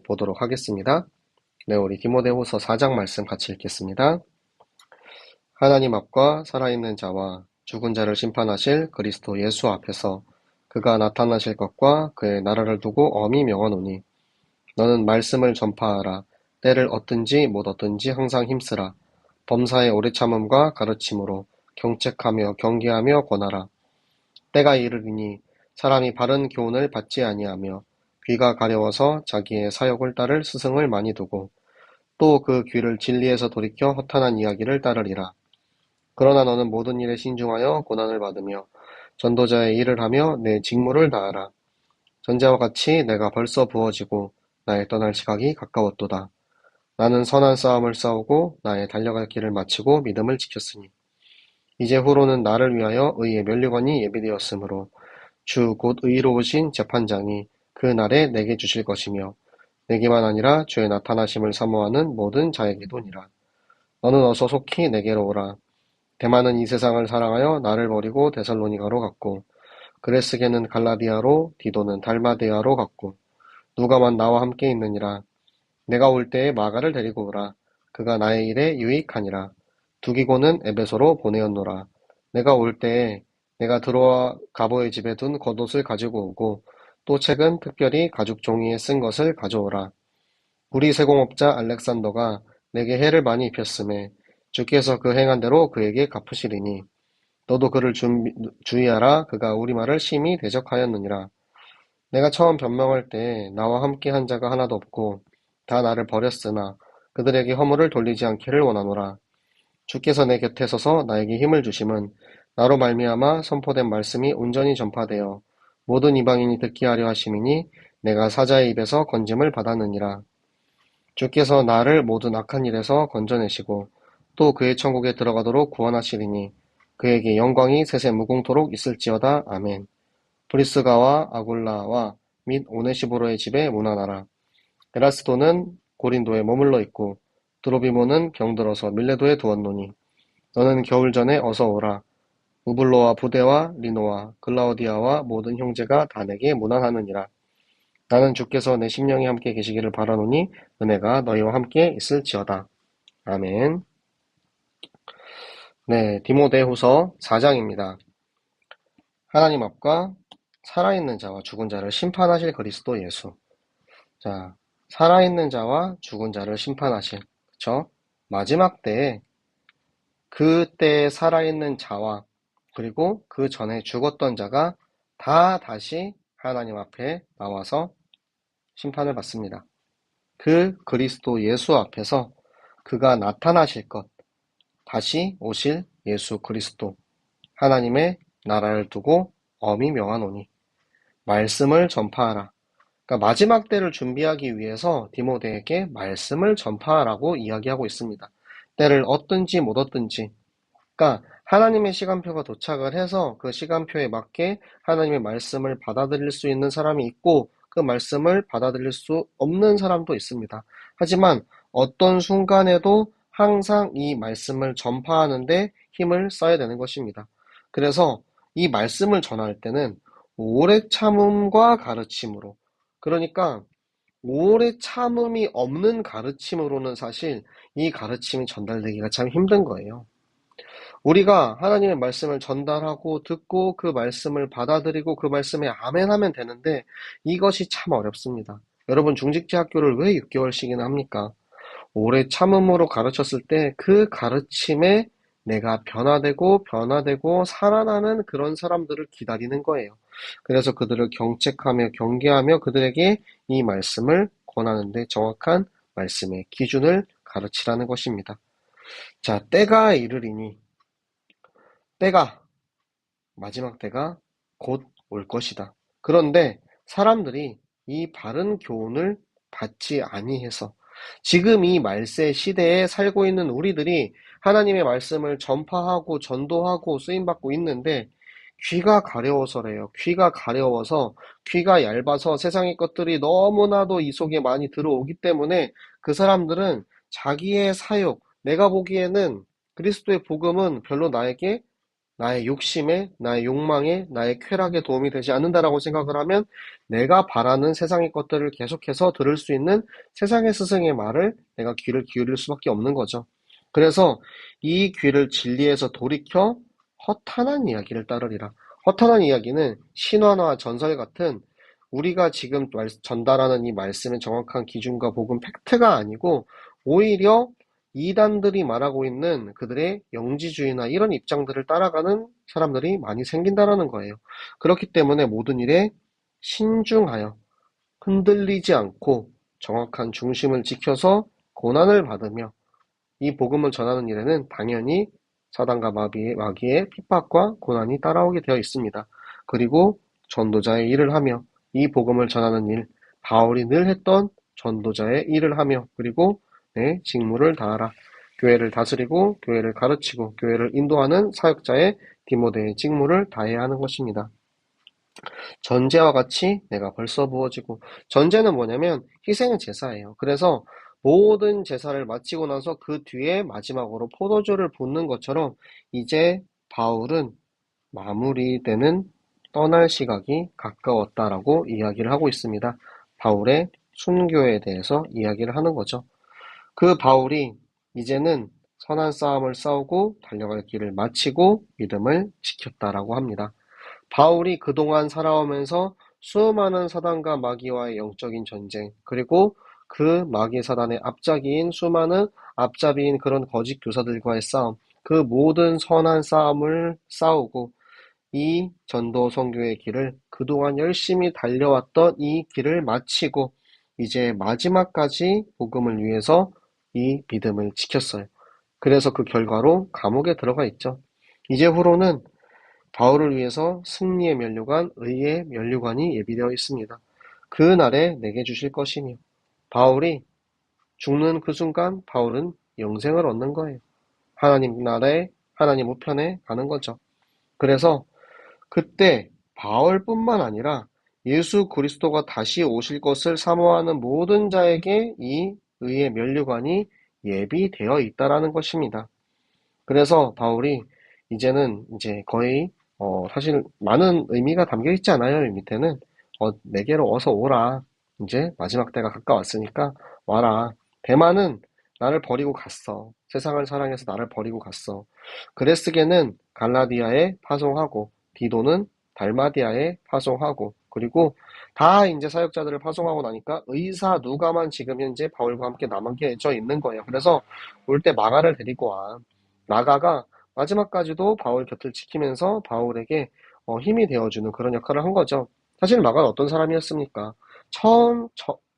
보도록 하겠습니다. 네, 우리 디모데후서 4장 말씀 같이 읽겠습니다. 하나님 앞과 살아있는 자와 죽은 자를 심판하실 그리스도 예수 앞에서 그가 나타나실 것과 그의 나라를 두고 엄히 명하노니 너는 말씀을 전파하라. 때를 얻든지 못 얻든지 항상 힘쓰라. 범사의 오래 참음과 가르침으로 경책하며 경계하며 권하라. 때가 이르리니 사람이 바른 교훈을 받지 아니하며 귀가 가려워서 자기의 사욕을 따를 스승을 많이 두고 또 그 귀를 진리에서 돌이켜 허탄한 이야기를 따르리라. 그러나 너는 모든 일에 신중하여 고난을 받으며 전도자의 일을 하며 내 직무를 다하라. 전자와 같이 내가 벌써 부어지고 나의 떠날 시각이 가까웠도다. 나는 선한 싸움을 싸우고 나의 달려갈 길을 마치고 믿음을 지켰으니 이제 후로는 나를 위하여 의의 면류관이 예비되었으므로 주 곧 의로우신 재판장이 그 날에 내게 주실 것이며 내게만 아니라 주의 나타나심을 사모하는 모든 자에게도니라. 너는 어서 속히 내게로 오라. 대만은 이 세상을 사랑하여 나를 버리고 데살로니가로 갔고 그레스게는 갈라디아로 디도는 달마데아로 갔고 누가만 나와 함께 있느니라. 내가 올 때에 마가를 데리고 오라. 그가 나의 일에 유익하니라. 두기고는 에베소로 보내었노라. 내가 올 때에 내가 들어와 가보의 집에 둔 겉옷을 가지고 오고 또 책은 특별히 가죽 종이에 쓴 것을 가져오라. 우리 세공업자 알렉산더가 내게 해를 많이 입혔음에 주께서 그 행한 대로 그에게 갚으시리니 너도 그를 주의하라. 그가 우리 말을 심히 대적하였느니라. 내가 처음 변명할 때 나와 함께 한 자가 하나도 없고 다 나를 버렸으나 그들에게 허물을 돌리지 않기를 원하노라. 주께서 내 곁에 서서 나에게 힘을 주심은 나로 말미암아 선포된 말씀이 온전히 전파되어 모든 이방인이 듣게 하려 하심이니 내가 사자의 입에서 건짐을 받았느니라. 주께서 나를 모든 악한 일에서 건져내시고 또 그의 천국에 들어가도록 구원하시리니 그에게 영광이 세세 무궁토록 있을지어다. 아멘. 브리스가와 아굴라와 및 오네시보로의 집에 문안하라. 에라스도는 고린도에 머물러 있고 드로비모는 병들어서 밀레도에 두었노니 너는 겨울 전에 어서 오라. 우블로와 부데와 리노와 글라우디아와 모든 형제가 다 내게 문안하느니라. 나는 주께서 내 심령이 함께 계시기를 바라노니 은혜가 너희와 함께 있을지어다. 아멘. 네, 디모데후서 4장입니다. 하나님 앞과 살아있는 자와 죽은 자를 심판하실 그리스도 예수. 자, 살아있는 자와 죽은 자를 심판하실, 그쵸? 마지막 때에 그때에 살아있는 자와 그리고 그 전에 죽었던 자가 다 다시 하나님 앞에 나와서 심판을 받습니다. 그 그리스도 예수 앞에서 그가 나타나실 것, 다시 오실 예수 그리스도, 하나님의 나라를 두고 엄히 명하노니 말씀을 전파하라. 그러니까 마지막 때를 준비하기 위해서 디모데에게 말씀을 전파하라고 이야기하고 있습니다. 때를 얻든지 못 얻든지. 그러니까 하나님의 시간표가 도착을 해서 그 시간표에 맞게 하나님의 말씀을 받아들일 수 있는 사람이 있고 그 말씀을 받아들일 수 없는 사람도 있습니다. 하지만 어떤 순간에도 항상 이 말씀을 전파하는데 힘을 써야 되는 것입니다. 그래서 이 말씀을 전할 때는 오래 참음과 가르침으로, 그러니까 오래 참음이 없는 가르침으로는 사실 이 가르침이 전달되기가 참 힘든 거예요. 우리가 하나님의 말씀을 전달하고 듣고 그 말씀을 받아들이고 그 말씀에 아멘하면 되는데 이것이 참 어렵습니다. 여러분 중직자 학교를 왜 6개월씩이나 합니까? 오래 참음으로 가르쳤을 때 그 가르침에 내가 변화되고 살아나는 그런 사람들을 기다리는 거예요. 그래서 그들을 경책하며 경계하며 그들에게 이 말씀을 권하는데 정확한 말씀의 기준을 가르치라는 것입니다. 자, 때가 이르리니 때가 마지막 때가 곧 올 것이다. 그런데 사람들이 이 바른 교훈을 받지 아니해서 지금 이 말세 시대에 살고 있는 우리들이 하나님의 말씀을 전파하고 전도하고 쓰임받고 있는데 귀가 가려워서래요. 귀가 가려워서 귀가 얇아서 세상의 것들이 너무나도 이 속에 많이 들어오기 때문에 그 사람들은 자기의 사욕, 내가 보기에는 그리스도의 복음은 별로 나에게 나의 욕심에, 나의 욕망에, 나의 쾌락에 도움이 되지 않는다라고 생각을 하면 내가 바라는 세상의 것들을 계속해서 들을 수 있는 세상의 스승의 말을 내가 귀를 기울일 수밖에 없는 거죠. 그래서 이 귀를 진리에서 돌이켜 허탄한 이야기를 따르리라. 허탄한 이야기는 신화나 전설 같은 우리가 지금 전달하는 이 말씀의 정확한 기준과 복음 팩트가 아니고 오히려 이단들이 말하고 있는 그들의 영지주의나 이런 입장들을 따라가는 사람들이 많이 생긴다라는 거예요. 그렇기 때문에 모든 일에 신중하여 흔들리지 않고 정확한 중심을 지켜서 고난을 받으며 이 복음을 전하는 일에는 당연히 사단과 마귀의 핍박과 고난이 따라오게 되어 있습니다. 그리고 전도자의 일을 하며 이 복음을 전하는 일, 바울이 늘 했던 전도자의 일을 하며 그리고 내 직무를 다하라. 교회를 다스리고 교회를 가르치고 교회를 인도하는 사역자의 디모데의 직무를 다해야 하는 것입니다. 전제와 같이 내가 벌써 부어지고 전제는 뭐냐면 희생의 제사예요. 그래서 모든 제사를 마치고 나서 그 뒤에 마지막으로 포도주를 붓는 것처럼 이제 바울은 마무리되는 떠날 시각이 가까웠다라고 이야기를 하고 있습니다. 바울의 순교에 대해서 이야기를 하는 거죠. 그 바울이 이제는 선한 싸움을 싸우고 달려갈 길을 마치고 믿음을 지켰다라고 합니다. 바울이 그동안 살아오면서 수많은 사단과 마귀와의 영적인 전쟁, 그리고 그 마귀 사단의 앞잡이인 수많은 앞잡이인 그런 거짓 교사들과의 싸움, 그 모든 선한 싸움을 싸우고 이 전도 선교의 길을 그동안 열심히 달려왔던 이 길을 마치고 이제 마지막까지 복음을 위해서 이 믿음을 지켰어요. 그래서 그 결과로 감옥에 들어가 있죠. 이제 후로는 바울을 위해서 승리의 면류관, 의의 면류관이 예비되어 있습니다. 그 날에 내게 주실 것이며 바울이 죽는 그 순간 바울은 영생을 얻는 거예요. 하나님 나라에 하나님 우편에 가는 거죠. 그래서 그때 바울뿐만 아니라 예수 그리스도가 다시 오실 것을 사모하는 모든 자에게 이 의의 면류관이 예비되어 있다라는 것입니다. 그래서 바울이 이제는 이제 거의 사실 많은 의미가 담겨 있지 않아요. 이 밑에는 내게로 어서 오라. 이제 마지막 때가 가까웠으니까 와라. 대만은 나를 버리고 갔어. 세상을 사랑해서 나를 버리고 갔어. 그레스게는 갈라디아에 파송하고 디도는 달마디아에 파송하고 그리고 다 이제 사역자들을 파송하고 나니까 의사 누가만 지금 현재 바울과 함께 남겨져 있는 거예요. 그래서 올 때 마가를 데리고 와. 마가가 마지막까지도 바울 곁을 지키면서 바울에게 힘이 되어주는 그런 역할을 한 거죠. 사실 마가는 어떤 사람이었습니까? 처음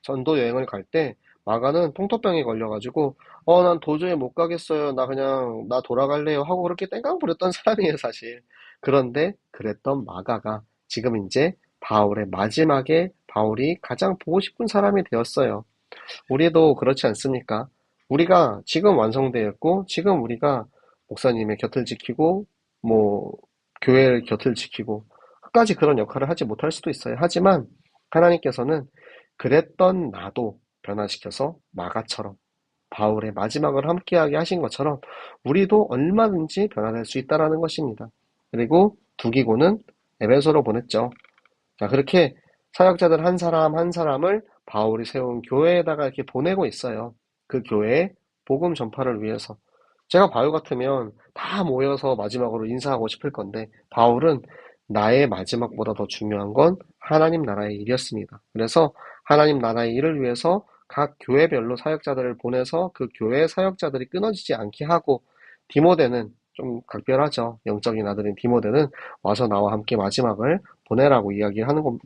전도 여행을 갈 때 마가는 통토병에 걸려가지고 난 도저히 못 가겠어요. 나 돌아갈래요. 하고 그렇게 땡깡 부렸던 사람이에요, 사실. 그런데 그랬던 마가가 지금 이제 바울의 마지막에 바울이 가장 보고 싶은 사람이 되었어요. 우리도 그렇지 않습니까? 우리가 지금 완성되어 있고 지금 우리가 목사님의 곁을 지키고 뭐 교회의 곁을 지키고 끝까지 그런 역할을 하지 못할 수도 있어요. 하지만 하나님께서는 그랬던 나도 변화시켜서 마가처럼 바울의 마지막을 함께하게 하신 것처럼 우리도 얼마든지 변화될 수 있다라는 것입니다. 그리고 두기고는 에베소로 보냈죠. 자, 그렇게 사역자들 한 사람 한 사람을 바울이 세운 교회에다가 이렇게 보내고 있어요. 그 교회의 복음 전파를 위해서. 제가 바울 같으면 다 모여서 마지막으로 인사하고 싶을 건데 바울은 나의 마지막보다 더 중요한 건 하나님 나라의 일이었습니다. 그래서 하나님 나라의 일을 위해서 각 교회별로 사역자들을 보내서 그 교회 사역자들이 끊어지지 않게 하고 디모데는 좀 각별하죠. 영적인 아들인 디모데는 와서 나와 함께 마지막을 보내라고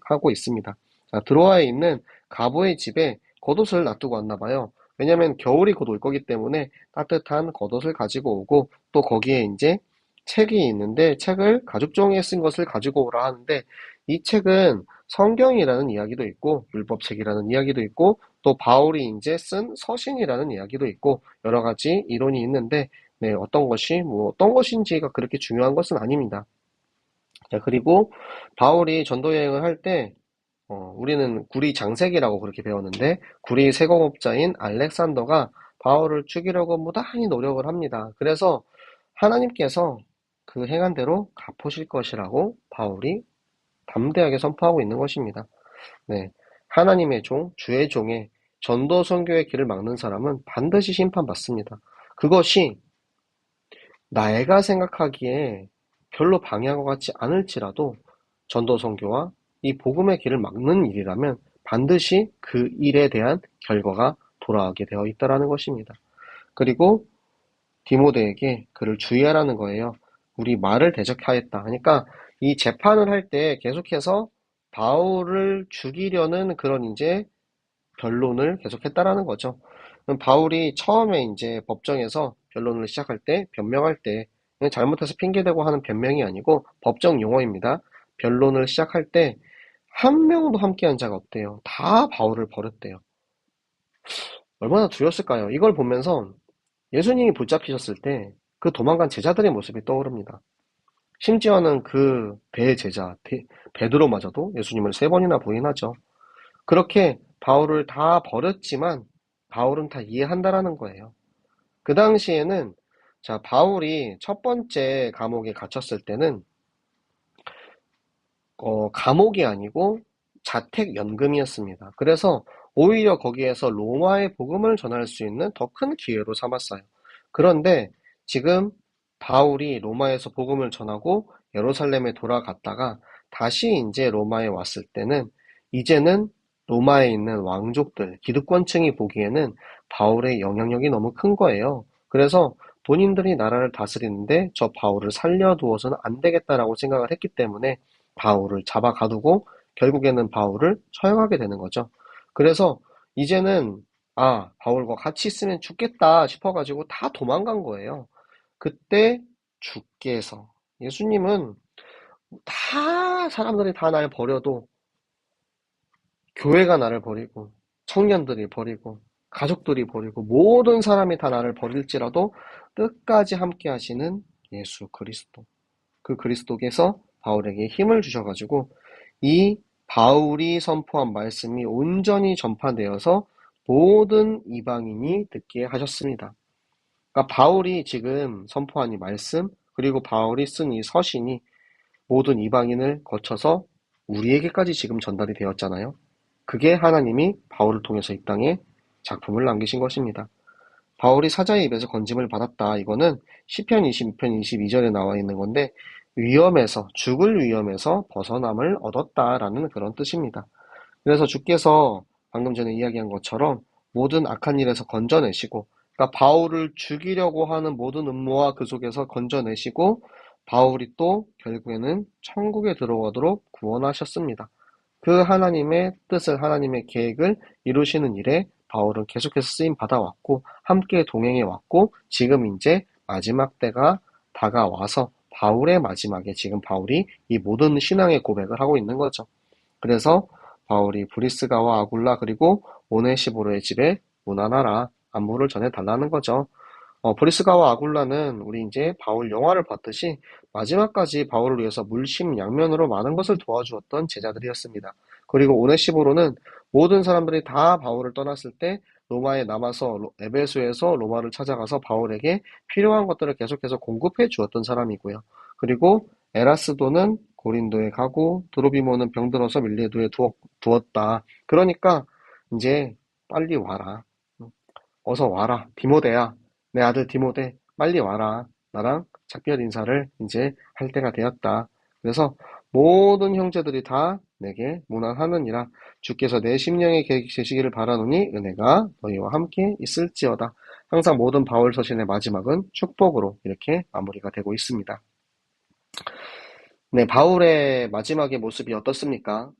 하고 있습니다. 자, 드로아에 있는 가보의 집에 겉옷을 놔두고 왔나 봐요. 왜냐면 겨울이 곧 올 거기 때문에 따뜻한 겉옷을 가지고 오고 또 거기에 이제 책이 있는데 책을 가죽종이에 쓴 것을 가지고 오라 하는데 이 책은 성경이라는 이야기도 있고 율법책이라는 이야기도 있고 또 바울이 이제 쓴 서신이라는 이야기도 있고 여러 가지 이론이 있는데 네, 어떤 것인지가 그렇게 중요한 것은 아닙니다. 자, 그리고 바울이 전도 여행을 할 때, 우리는 구리 장색이라고 그렇게 배웠는데, 구리 세공업자인 알렉산더가 바울을 죽이려고 무단히 노력을 합니다. 그래서 하나님께서 그 행한 대로 갚으실 것이라고 바울이 담대하게 선포하고 있는 것입니다. 네, 하나님의 종, 주의 종의 전도 선교의 길을 막는 사람은 반드시 심판받습니다. 그것이 내가 생각하기에 별로 방해한 것 같지 않을지라도 전도 선교와 이 복음의 길을 막는 일이라면 반드시 그 일에 대한 결과가 돌아오게 되어 있다라는 것입니다. 그리고 디모데에게 그를 주의하라는 거예요. 우리 말을 대적하였다. 그러니까 이 재판을 할 때 계속해서 바울을 죽이려는 그런 이제 변론을 계속했다라는 거죠. 바울이 처음에 이제 법정에서 변론을 시작할 때, 변명할 때, 잘못해서 핑계대고 하는 변명이 아니고 법정 용어입니다. 변론을 시작할 때 한 명도 함께한 자가 없대요. 다 바울을 버렸대요. 얼마나 두려웠을까요? 이걸 보면서 예수님이 붙잡히셨을 때 그 도망간 제자들의 모습이 떠오릅니다. 심지어는 그 대제자 베드로마저도 예수님을 3번이나 부인하죠. 그렇게 바울을 다 버렸지만 바울은 다 이해한다라는 거예요. 그 당시에는 자, 바울이 첫 번째 감옥에 갇혔을 때는 감옥이 아니고 자택연금이었습니다. 그래서 오히려 거기에서 로마의 복음을 전할 수 있는 더 큰 기회로 삼았어요. 그런데 지금 바울이 로마에서 복음을 전하고 예루살렘에 돌아갔다가 다시 이제 로마에 왔을 때는 이제는 로마에 있는 왕족들, 기득권층이 보기에는 바울의 영향력이 너무 큰 거예요. 그래서 본인들이 나라를 다스리는데 저 바울을 살려두어서는 안 되겠다라고 생각을 했기 때문에 바울을 잡아 가두고 결국에는 바울을 처형하게 되는 거죠. 그래서 이제는 바울과 같이 있으면 죽겠다 싶어가지고 다 도망간 거예요. 그때 주께서 예수님은 다 사람들이 다 날 버려도 교회가 나를 버리고 청년들이 버리고 가족들이 버리고 모든 사람이 다 나를 버릴지라도 끝까지 함께 하시는 예수 그리스도. 그 그리스도께서 바울에게 힘을 주셔가지고 이 바울이 선포한 말씀이 온전히 전파되어서 모든 이방인이 듣게 하셨습니다. 그러니까 바울이 지금 선포한 이 말씀 그리고 바울이 쓴 이 서신이 모든 이방인을 거쳐서 우리에게까지 지금 전달이 되었잖아요. 그게 하나님이 바울을 통해서 이 땅에 작품을 남기신 것입니다. 바울이 사자의 입에서 건짐을 받았다. 이거는 시편 26편 22절에 나와 있는 건데 죽을 위험에서 벗어남을 얻었다라는 그런 뜻입니다. 그래서 주께서 방금 전에 이야기한 것처럼 모든 악한 일에서 건져내시고 그러니까 바울을 죽이려고 하는 모든 음모와 그 속에서 건져내시고 바울이 또 결국에는 천국에 들어가도록 구원하셨습니다. 그 하나님의 뜻을 하나님의 계획을 이루시는 일에 바울은 계속해서 쓰임 받아왔고 함께 동행해 왔고 지금 이제 마지막 때가 다가와서 바울의 마지막에 지금 바울이 이 모든 신앙의 고백을 하고 있는 거죠. 그래서 바울이 브리스가와 아굴라 그리고 오네시보로의 집에 문안하라 안부를 전해달라는 거죠. 브리스가와 아굴라는 우리 이제 바울 영화를 봤듯이 마지막까지 바울을 위해서 물심양면으로 많은 것을 도와주었던 제자들이었습니다. 그리고 오네시보로는 모든 사람들이 다 바울을 떠났을 때 로마에 남아서 에베소에서 로마를 찾아가서 바울에게 필요한 것들을 계속해서 공급해 주었던 사람이고요. 그리고 에라스도는 고린도에 가고 드로비모는 병들어서 밀레도에 두었다. 그러니까 이제 빨리 와라. 어서 와라. 디모데야. 내 아들 디모데 빨리 와라. 나랑 작별 인사를 이제 할 때가 되었다. 그래서 모든 형제들이 다 내게 문안하느니라. 주께서 내 심령에 계시기를 바라노니 은혜가 너희와 함께 있을지어다. 항상 모든 바울 서신의 마지막은 축복으로 이렇게 마무리가 되고 있습니다. 네, 바울의 마지막의 모습이 어떻습니까?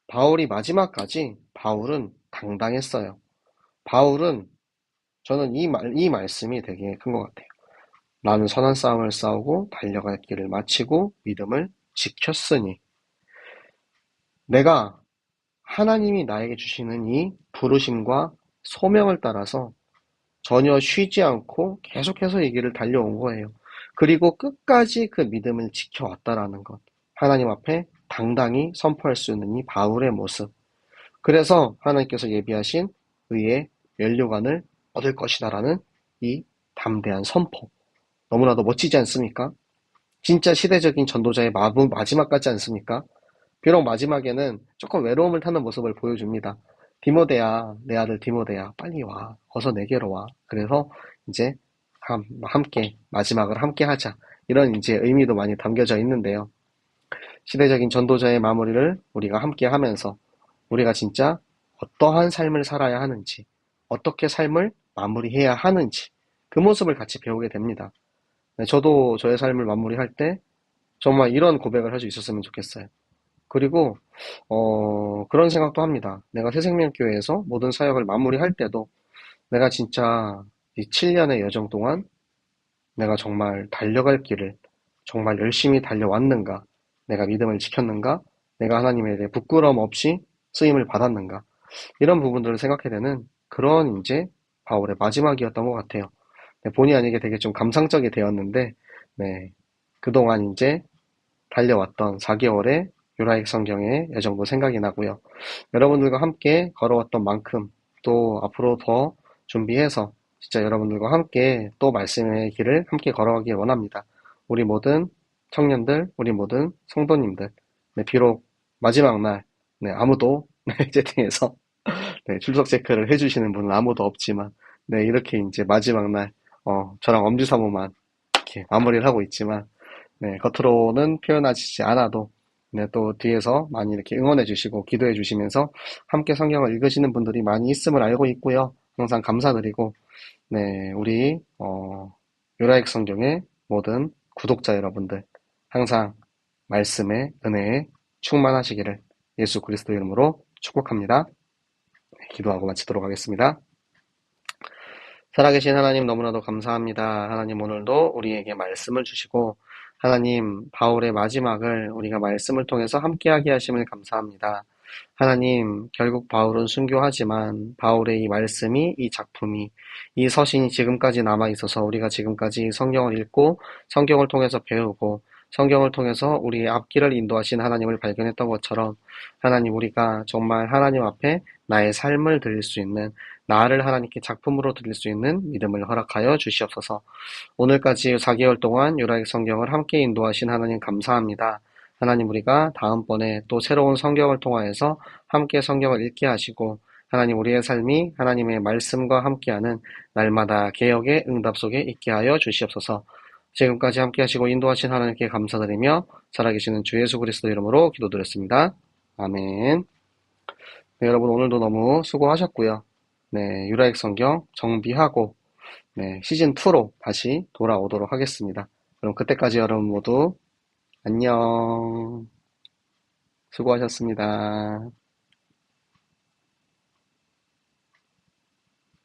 바울이 마지막까지 바울은 당당했어요. 바울은 저는 이 말씀이 되게 큰 것 같아요. 나는 선한 싸움을 싸우고 달려갈 길을 마치고 믿음을 지켰으니 내가 하나님이 나에게 주시는 이 부르심과 소명을 따라서 전혀 쉬지 않고 계속해서 이 길을 달려온 거예요. 그리고 끝까지 그 믿음을 지켜왔다라는 것. 하나님 앞에 당당히 선포할 수 있는 이 바울의 모습. 그래서 하나님께서 예비하신 의의 면류관을 얻을 것이다라는 이 담대한 선포. 너무나도 멋지지 않습니까? 진짜 시대적인 전도자의 마지막 같지 않습니까? 비록 마지막에는 조금 외로움을 타는 모습을 보여줍니다. 디모데야, 내 아들 디모데야, 빨리 와. 어서 내게로 와. 그래서 이제 함께, 마지막을 함께 하자. 이런 이제 의미도 많이 담겨져 있는데요. 시대적인 전도자의 마무리를 우리가 함께 하면서 우리가 진짜 어떠한 삶을 살아야 하는지, 어떻게 삶을 마무리해야 하는지, 그 모습을 같이 배우게 됩니다. 네, 저도 저의 삶을 마무리할 때 정말 이런 고백을 할 수 있었으면 좋겠어요. 그리고 그런 생각도 합니다. 내가 새생명교회에서 모든 사역을 마무리할 때도 내가 진짜 이 7년의 여정 동안 내가 정말 달려갈 길을 정말 열심히 달려왔는가? 내가 믿음을 지켰는가? 내가 하나님에 대해 부끄러움 없이 쓰임을 받았는가? 이런 부분들을 생각해 되는 그런 이제 바울의 마지막이었던 것 같아요. 네, 본의 아니게 되게 좀 감상적이 되었는데, 네, 그동안 이제 달려왔던 4개월의 유라익 성경의 여정도 생각이 나고요. 여러분들과 함께 걸어왔던 만큼 또 앞으로 더 준비해서 진짜 여러분들과 함께 또 말씀의 길을 함께 걸어가길 원합니다. 우리 모든 청년들, 우리 모든 성도님들, 네, 비록 마지막 날, 네, 아무도 채팅에서 네, 출석 체크를 해주시는 분은 아무도 없지만, 네, 이렇게 이제 마지막 날, 저랑 엄지사모만 이렇게 마무리를 하고 있지만, 네, 겉으로는 표현하시지 않아도, 네, 또 뒤에서 많이 이렇게 응원해 주시고 기도해 주시면서 함께 성경을 읽으시는 분들이 많이 있음을 알고 있고요. 항상 감사드리고, 네, 우리, 유라익 성경의 모든 구독자 여러분들, 항상 말씀의 은혜에 충만하시기를 예수 그리스도 이름으로 축복합니다. 네, 기도하고 마치도록 하겠습니다. 살아계신 하나님 너무나도 감사합니다. 하나님 오늘도 우리에게 말씀을 주시고 하나님 바울의 마지막을 우리가 말씀을 통해서 함께하게 하심을 감사합니다. 하나님 결국 바울은 순교하지만 바울의 이 말씀이 이 작품이 이 서신이 지금까지 남아있어서 우리가 지금까지 성경을 읽고 성경을 통해서 배우고 성경을 통해서 우리의 앞길을 인도하신 하나님을 발견했던 것처럼 하나님 우리가 정말 하나님 앞에 나의 삶을 드릴 수 있는 나를 하나님께 작품으로 드릴 수 있는 믿음을 허락하여 주시옵소서. 오늘까지 4개월 동안 유라익 성경을 함께 인도하신 하나님 감사합니다. 하나님 우리가 다음번에 또 새로운 성경을 통하여서 함께 성경을 읽게 하시고 하나님 우리의 삶이 하나님의 말씀과 함께하는 날마다 개혁의 응답 속에 있게 하여 주시옵소서. 지금까지 함께 하시고 인도하신 하나님께 감사드리며 살아계시는 주 예수 그리스도 이름으로 기도드렸습니다. 아멘. 네, 여러분 오늘도 너무 수고하셨고요. 네, 유라익 성경 정비하고 네, 시즌2로 다시 돌아오도록 하겠습니다. 그럼 그때까지 여러분 모두 안녕. 수고하셨습니다.